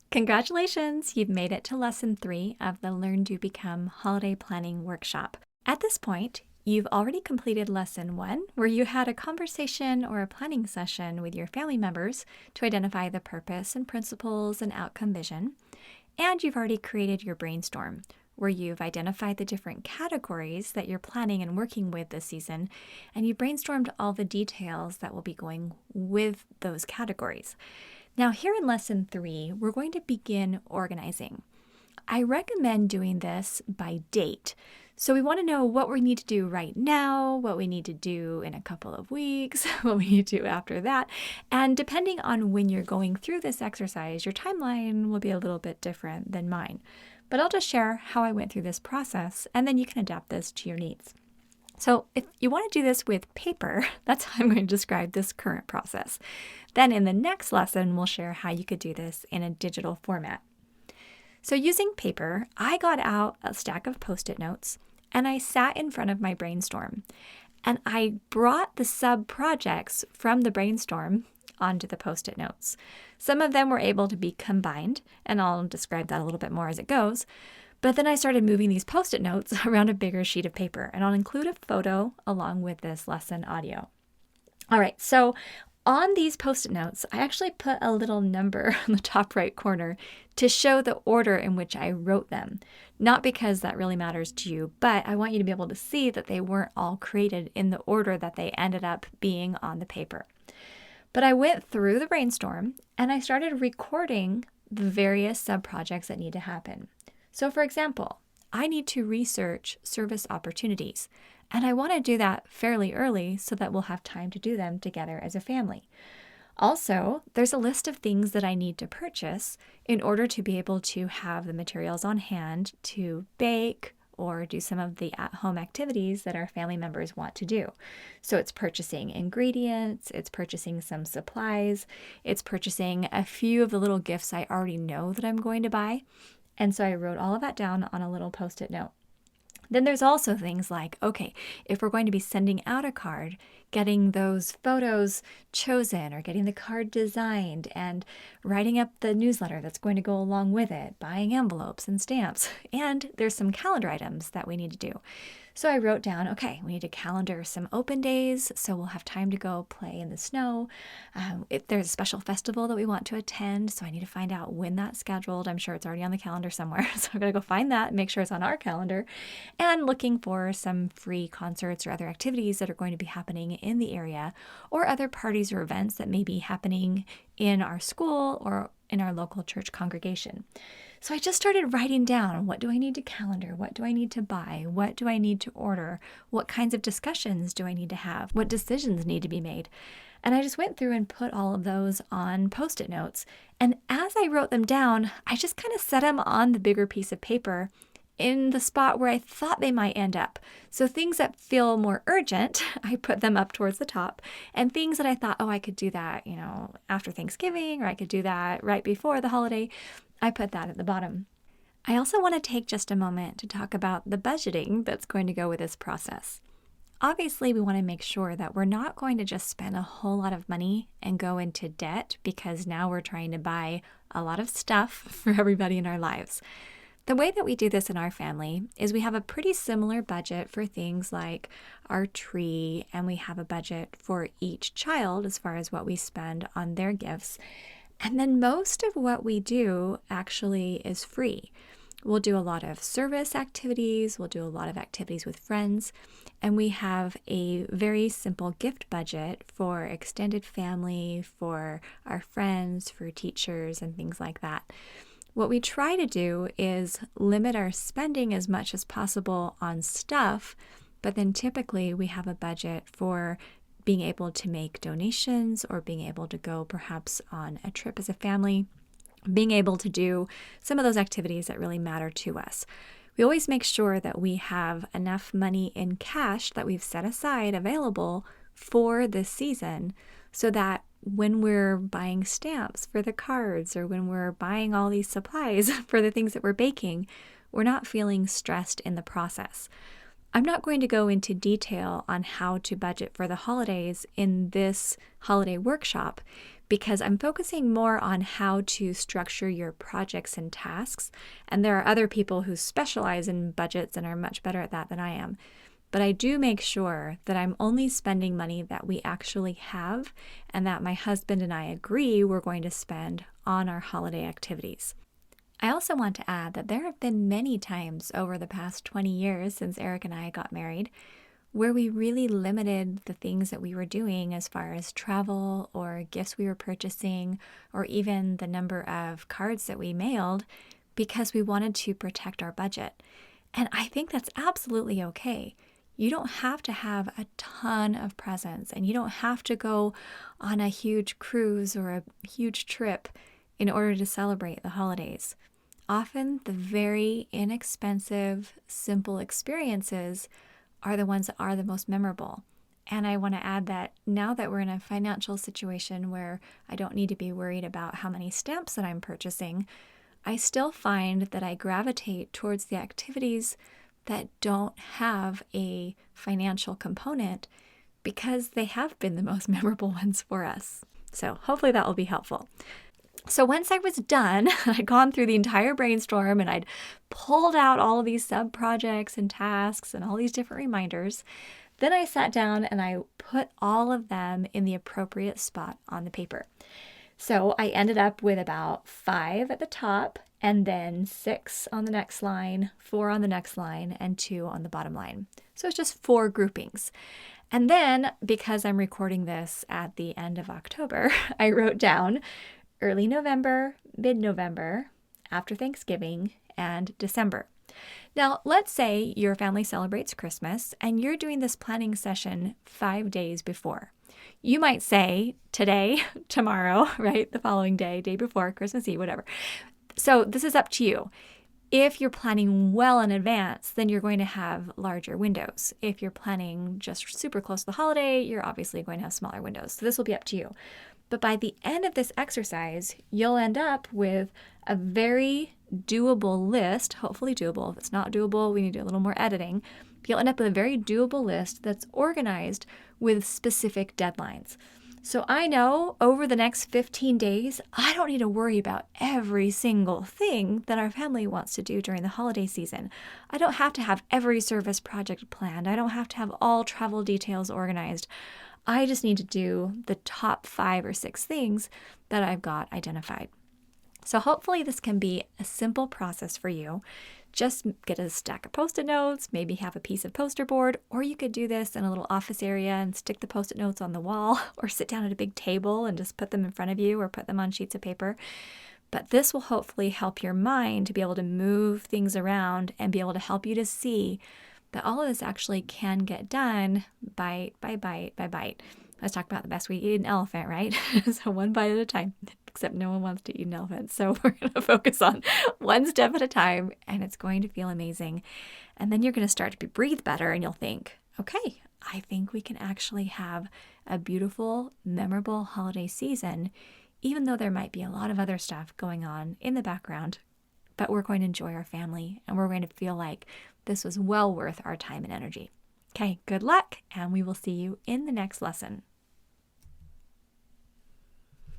Congratulations! You've made it to Lesson 3 of the Learn, Do, Become Holiday Planning Workshop. At this point, you've already completed Lesson 1, where you had a conversation or a planning session with your family members to identify the purpose and principles and outcome vision. And you've already created your brainstorm, where you've identified the different categories that you're planning and working with this season, and you brainstormed all the details that will be going with those categories. Now, here in Lesson 3, we're going to begin organizing. I recommend doing this by date. So we want to know what we need to do right now, what we need to do in a couple of weeks, what we need to do after that. And depending on when you're going through this exercise, your timeline will be a little bit different than mine. But I'll just share how I went through this process, and then you can adapt this to your needs. So if you want to do this with paper, that's how I'm going to describe this current process. Then in the next lesson, we'll share how you could do this in a digital format. So using paper, I got out a stack of Post-it notes and I sat in front of my brainstorm. And I brought the sub-projects from the brainstorm onto the Post-it notes. Some of them were able to be combined, and I'll describe that a little bit more as it goes. But then I started moving these Post-it notes around a bigger sheet of paper, and I'll include a photo along with this lesson audio. All right, so on these Post-it notes, I actually put a little number on the top right corner to show the order in which I wrote them. Not because that really matters to you, but I want you to be able to see that they weren't all created in the order that they ended up being on the paper. But I went through the brainstorm and I started recording the various sub-projects that need to happen. So for example, I need to research service opportunities, and I want to do that fairly early so that we'll have time to do them together as a family. Also, there's a list of things that I need to purchase in order to be able to have the materials on hand to bake or do some of the at-home activities that our family members want to do. So it's purchasing ingredients, it's purchasing some supplies, it's purchasing a few of the little gifts I already know that I'm going to buy. And so I wrote all of that down on a little Post-it note. Then there's also things like, okay, if we're going to be sending out a card, getting those photos chosen or getting the card designed and writing up the newsletter that's going to go along with it, buying envelopes and stamps. And there's some calendar items that we need to do. So I wrote down, okay, we need to calendar some open days so we'll have time to go play in the snow. If there's a special festival that we want to attend, so I need to find out when that's scheduled. I'm sure it's already on the calendar somewhere. So I'm going to go find that and make sure it's on our calendar. And looking for some free concerts or other activities that are going to be happening in the area, or other parties or events that may be happening in our school or in our local church congregation. So I just started writing down, what do I need to calendar? What do I need to buy? What do I need to order? What kinds of discussions do I need to have? What decisions need to be made? And I just went through and put all of those on Post-it notes. And as I wrote them down, I just kind of set them on the bigger piece of paper in the spot where I thought they might end up. So things that feel more urgent, I put them up towards the top. And things that I thought, oh, I could do that, after Thanksgiving, or I could do that right before the holiday, I put that at the bottom. I also want to take just a moment to talk about the budgeting that's going to go with this process. Obviously, we want to make sure that we're not going to just spend a whole lot of money and go into debt because now we're trying to buy a lot of stuff for everybody in our lives. The way that we do this in our family is we have a pretty similar budget for things like our tree, and we have a budget for each child as far as what we spend on their gifts. And then most of what we do actually is free. We'll do a lot of service activities, we'll do a lot of activities with friends, and we have a very simple gift budget for extended family, for our friends, for teachers, and things like that. What we try to do is limit our spending as much as possible on stuff, but then typically we have a budget for being able to make donations or being able to go perhaps on a trip as a family, being able to do some of those activities that really matter to us. We always make sure that we have enough money in cash that we've set aside available for this season so that when we're buying stamps for the cards or when we're buying all these supplies for the things that we're baking, we're not feeling stressed in the process. I'm not going to go into detail on how to budget for the holidays in this holiday workshop because I'm focusing more on how to structure your projects and tasks. And there are other people who specialize in budgets and are much better at that than I am. But I do make sure that I'm only spending money that we actually have and that my husband and I agree we're going to spend on our holiday activities. I also want to add that there have been many times over the past 20 years since Eric and I got married where we really limited the things that we were doing as far as travel or gifts we were purchasing or even the number of cards that we mailed because we wanted to protect our budget. And I think that's absolutely okay. You don't have to have a ton of presents and you don't have to go on a huge cruise or a huge trip in order to celebrate the holidays. Often the very inexpensive, simple experiences are the ones that are the most memorable. And I want to add that now that we're in a financial situation where I don't need to be worried about how many stamps that I'm purchasing, I still find that I gravitate towards the activities that don't have a financial component because they have been the most memorable ones for us. So hopefully that will be helpful. So once I was done, I'd gone through the entire brainstorm and I'd pulled out all of these sub-projects and tasks and all these different reminders. Then I sat down and I put all of them in the appropriate spot on the paper. So I ended up with about 5 at the top and then 6 on the next line, 4 on the next line, and 2 on the bottom line. So it's just 4 groupings. And then because I'm recording this at the end of October, I wrote down early November, mid-November, after Thanksgiving, and December. Now, let's say your family celebrates Christmas and you're doing this planning session 5 days before. You might say today, tomorrow, right? The following day, day before, Christmas Eve, whatever. So this is up to you. If you're planning well in advance, then you're going to have larger windows. If you're planning just super close to the holiday, you're obviously going to have smaller windows. So this will be up to you. But by the end of this exercise, you'll end up with a very doable list, hopefully doable. If it's not doable, we need to do a little more editing. You'll end up with a very doable list that's organized with specific deadlines. So I know over the next 15 days, I don't need to worry about every single thing that our family wants to do during the holiday season. I don't have to have every service project planned. I don't have to have all travel details organized. I just need to do the top 5 or 6 things that I've got identified. So hopefully this can be a simple process for you. Just get a stack of Post-it notes, maybe have a piece of poster board, or you could do this in a little office area and stick the Post-it notes on the wall, or sit down at a big table and just put them in front of you or put them on sheets of paper. But this will hopefully help your mind to be able to move things around and be able to help you to see that all of this actually can get done bite by bite by bite. Let's talk about the best way to eat an elephant, right? So one bite at a time, except no one wants to eat an elephant. So we're going to focus on one step at a time and it's going to feel amazing. And then you're going to start to breathe better and you'll think, okay, I think we can actually have a beautiful, memorable holiday season, even though there might be a lot of other stuff going on in the background, but we're going to enjoy our family and we're going to feel like this was well worth our time and energy. Okay, good luck, and we will see you in the next lesson.